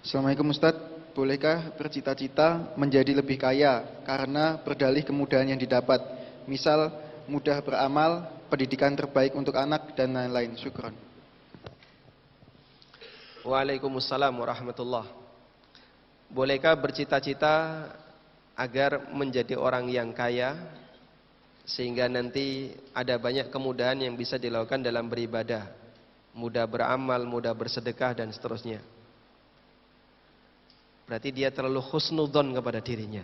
Assalamualaikum Ustadz, bolehkah bercita-cita menjadi lebih kaya karena berdalih kemudahan yang didapat? Misal, mudah beramal, pendidikan terbaik untuk anak, dan lain-lain. Syukron. Waalaikumsalam warahmatullah. Bolehkah bercita-cita agar menjadi orang yang kaya, sehingga nanti ada banyak kemudahan yang bisa dilakukan dalam beribadah, mudah beramal, mudah bersedekah, dan seterusnya? Berarti dia terlalu husnudzon kepada dirinya.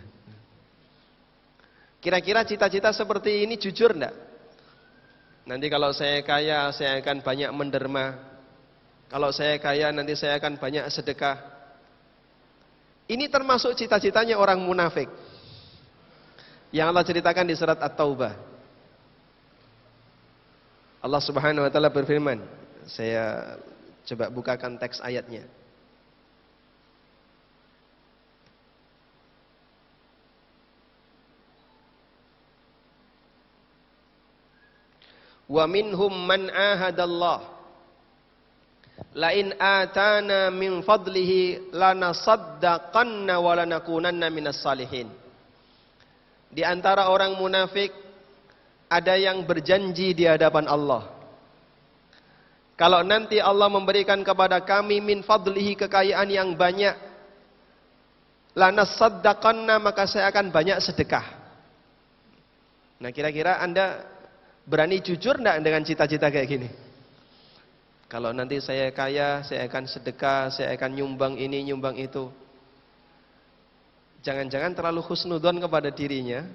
Kira-kira cita-cita seperti ini jujur enggak? Nanti kalau saya kaya, saya akan banyak menderma. Kalau saya kaya, nanti saya akan banyak sedekah. Ini termasuk cita-citanya orang munafik yang Allah ceritakan di surat At-Taubah. Allah Subhanahu wa taala berfirman, saya coba bukakan teks ayatnya. Wa minhum man ahadallah la in atana min fadlihi lanasaddaqanna wa lanakunanna minas salihin. Di antara orang munafik ada yang berjanji di hadapan Allah, kalau nanti Allah memberikan kepada kami min fadlihi, kekayaan yang banyak, lanasaddaqanna, maka saya akan banyak sedekah. Nah, kira-kira Anda berani jujur enggak dengan cita-cita kayak gini? Kalau nanti saya kaya, saya akan sedekah, saya akan nyumbang ini, nyumbang itu. Jangan-jangan terlalu husnudzon kepada dirinya,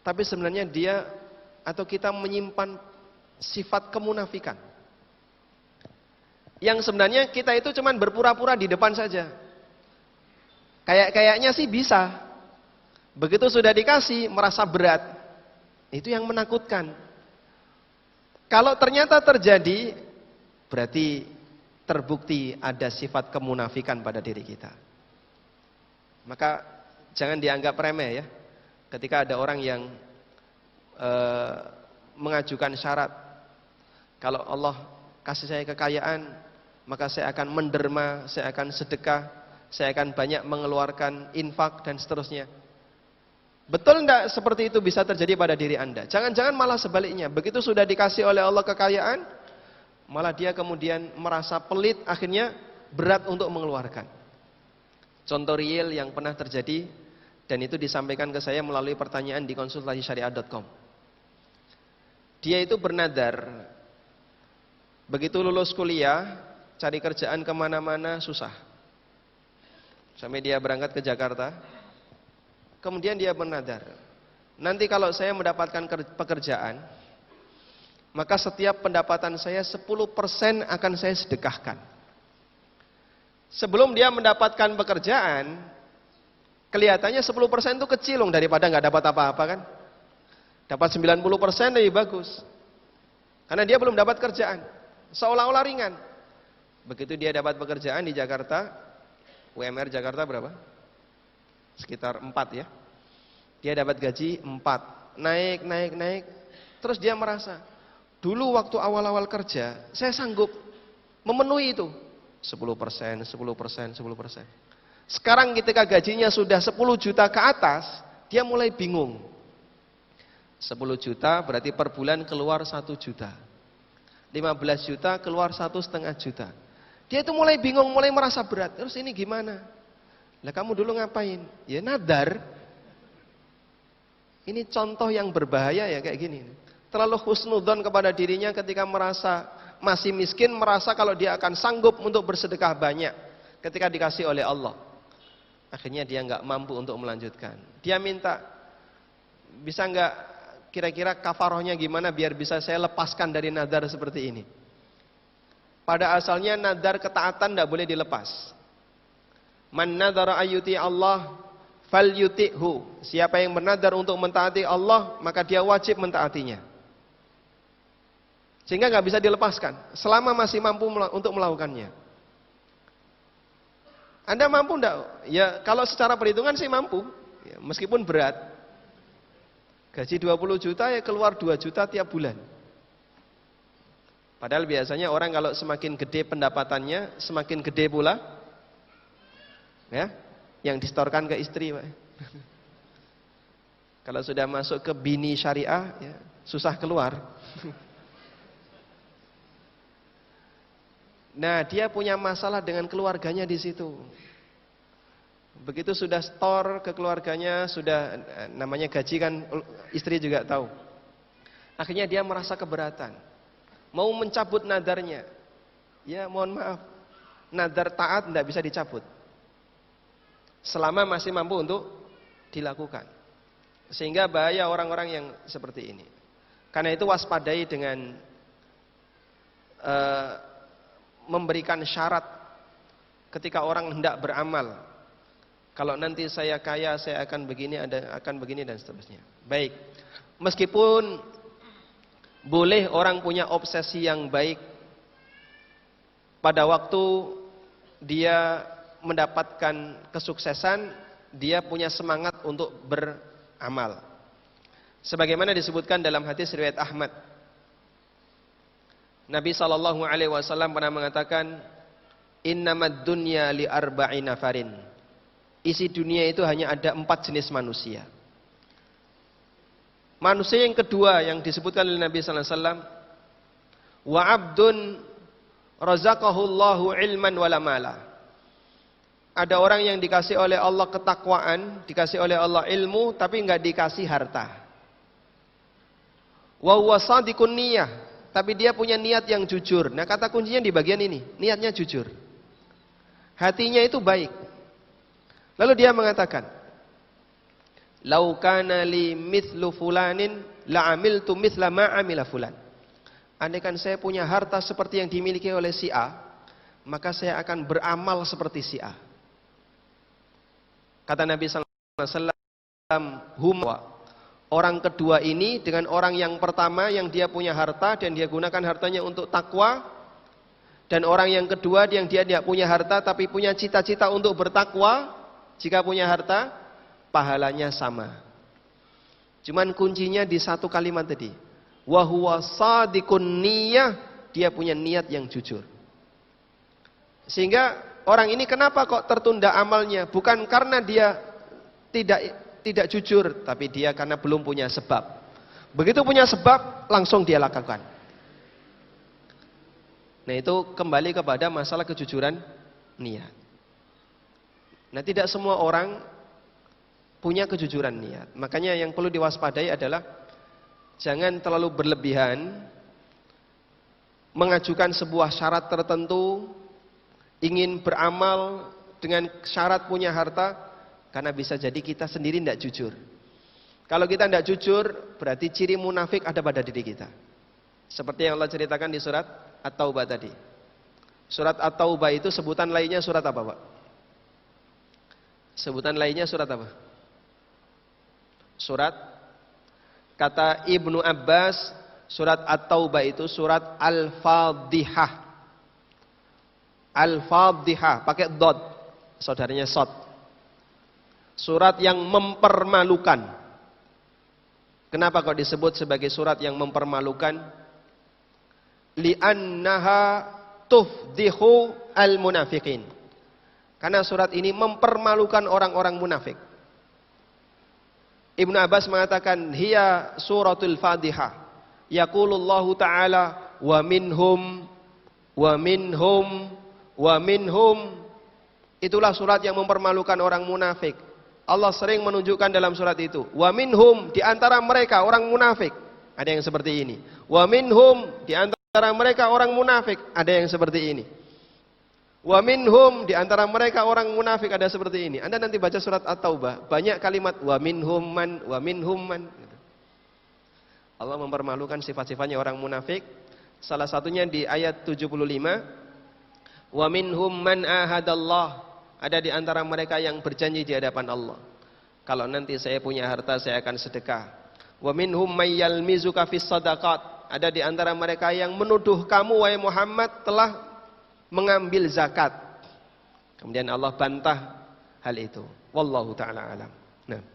tapi sebenarnya dia atau kita menyimpan sifat kemunafikan. Yang sebenarnya kita itu cuma berpura-pura di depan saja. Kayaknya sih bisa. Begitu sudah dikasih, merasa berat. Itu yang menakutkan. Kalau ternyata terjadi, berarti terbukti ada sifat kemunafikan pada diri kita. Maka jangan dianggap remeh ya, ketika ada orang yang mengajukan syarat, kalau Allah kasih saya kekayaan, maka saya akan menderma, saya akan sedekah, saya akan banyak mengeluarkan infak, dan seterusnya. Betul enggak seperti itu bisa terjadi pada diri Anda? Jangan-jangan malah sebaliknya. Begitu sudah dikasih oleh Allah kekayaan, malah dia kemudian merasa pelit, akhirnya berat untuk mengeluarkan. Contoh real yang pernah terjadi, dan itu disampaikan ke saya melalui pertanyaan di konsultasisyariah.com. Dia itu bernadar, begitu lulus kuliah, cari kerjaan kemana-mana susah. Sampai dia berangkat ke Jakarta. Kemudian dia bernadar, nanti kalau saya mendapatkan pekerjaan, maka setiap pendapatan saya 10% akan saya sedekahkan. Sebelum dia mendapatkan pekerjaan, kelihatannya 10% itu kecil loh, daripada nggak dapat apa-apa kan. Dapat 90% lebih bagus. Karena dia belum dapat kerjaan, seolah-olah ringan. Begitu dia dapat pekerjaan di Jakarta, UMR Jakarta berapa? Sekitar 4 ya. Dia dapat gaji 4. Naik. Terus dia merasa, dulu waktu awal-awal kerja, saya sanggup memenuhi itu. 10%. Sekarang ketika gajinya sudah 10 juta ke atas, dia mulai bingung. 10 juta berarti per bulan keluar 1 juta. 15 juta keluar 1,5 juta. Dia itu mulai bingung, mulai merasa berat. Terus ini gimana? Lah kamu dulu ngapain? Ya nadar. Ini contoh yang berbahaya ya kayak gini. Terlalu husnudzon kepada dirinya ketika merasa masih miskin, merasa kalau dia akan sanggup untuk bersedekah banyak ketika dikasih oleh Allah. Akhirnya dia nggak mampu untuk melanjutkan. Dia minta, bisa nggak kira-kira kafarohnya gimana biar bisa saya lepaskan dari nadar seperti ini. Pada asalnya nadar ketaatan nggak boleh dilepas. Man nadhara ayyuti Allah falyuti'hu. Siapa yang bernadar untuk mentaati Allah, maka dia wajib mentaatinya. Sehingga nggak bisa dilepaskan selama masih mampu untuk melakukannya. Anda mampu enggak? Ya kalau secara perhitungan sih mampu, ya, meskipun berat. Gaji 20 juta ya keluar 2 juta tiap bulan. Padahal biasanya orang kalau semakin gede pendapatannya, semakin gede pula Ya, yang disetorkan ke istri, Pak. Kalau sudah masuk ke bini syariah, ya, susah keluar. Nah, dia punya masalah dengan keluarganya di situ. Begitu sudah store ke keluarganya, sudah namanya gaji kan istri juga tahu. Akhirnya dia merasa keberatan. Mau mencabut nadarnya. Ya, mohon maaf. Nadar taat tidak bisa dicabut. Selama masih mampu untuk dilakukan. Sehingga bahaya orang-orang yang seperti ini. Karena itu waspadai dengan memberikan syarat ketika orang hendak beramal. Kalau nanti saya kaya, saya akan begini, akan begini dan seterusnya. Baik. Meskipun boleh orang punya obsesi yang baik pada waktu dia mendapatkan kesuksesan, dia punya semangat untuk beramal. Sebagaimana disebutkan dalam hadis riwayat Ahmad. Nabi SAW pernah mengatakan, innamad dunya li arba'i nafarin. Isi dunia itu hanya ada 4 jenis manusia. Manusia yang kedua yang disebutkan oleh Nabi SAW, wa abdun razaqahullahu ilman wala mala. Ada orang yang dikasih oleh Allah ketakwaan, dikasih oleh Allah ilmu, tapi enggak dikasih harta. Wa huwa shadiqun niyah, tapi dia punya niat yang jujur. Nah, kata kuncinya di bagian ini, niatnya jujur. Hatinya itu baik. Lalu dia mengatakan, "Lau kana li mithlu fulanin la amiltu mithla ma amila fulan." Andaikan saya punya harta seperti yang dimiliki oleh si A, maka saya akan beramal seperti si A. Kata Nabi sallallahu alaihi wasallam, "Huma." Orang kedua ini dengan orang yang pertama yang dia punya harta dan dia gunakan hartanya untuk takwa, dan orang yang kedua yang dia tidak punya harta tapi punya cita-cita untuk bertakwa, jika punya harta, pahalanya sama. Cuman kuncinya di satu kalimat tadi. Wa huwa shadiqun niyah, dia punya niat yang jujur. Sehingga orang ini kenapa kok tertunda amalnya? Bukan karena dia tidak jujur, tapi dia karena belum punya sebab. Begitu punya sebab, langsung dia lakukan. Nah, itu kembali kepada masalah kejujuran niat. Nah, tidak semua orang punya kejujuran niat. Makanya yang perlu diwaspadai adalah jangan terlalu berlebihan mengajukan sebuah syarat tertentu, ingin beramal dengan syarat punya harta, karena bisa jadi kita sendiri tidak jujur. Kalau kita tidak jujur, berarti ciri munafik ada pada diri kita. Seperti yang Allah ceritakan di surat At-Taubah tadi. Surat At-Taubah itu sebutan lainnya surat apa, Pak? Sebutan lainnya surat apa? Surat, kata Ibnu Abbas, surat At-Taubah itu surat Al-Fadhihah. Al-Fadhihah, pakai dot, saudaranya sod. Surat yang mempermalukan. Kenapa kok disebut sebagai surat yang mempermalukan? Li'annaha tufdihu al-munafiqin. Karena surat ini mempermalukan orang-orang munafik. Ibnu Abbas mengatakan, hiya suratul Fadhihah. Yaqulullahu ta'ala wa minhum wa minhum wa minhum. Itulah surat yang mempermalukan orang munafik. Allah sering menunjukkan dalam surat itu, wa minhum, di antara mereka orang munafik. Ada yang seperti ini. Wa minhum, di antara mereka orang munafik. Ada yang seperti ini. Wa minhum, di antara mereka orang munafik, ada seperti ini. Anda nanti baca surat At-Taubah, banyak kalimat wa minhum man, wa minhum man. Allah mempermalukan sifat-sifatnya orang munafik. Salah satunya di ayat 75. Wa minhum man ahadallah. Ada di antara mereka yang berjanji di hadapan Allah. Kalau nanti saya punya harta, saya akan sedekah. Wa minhum may yalmizuka fis shadaqat. Ada di antara mereka yang menuduh kamu wahai Muhammad telah mengambil zakat. Kemudian Allah bantah hal itu. Wallahu taala alam. Nah.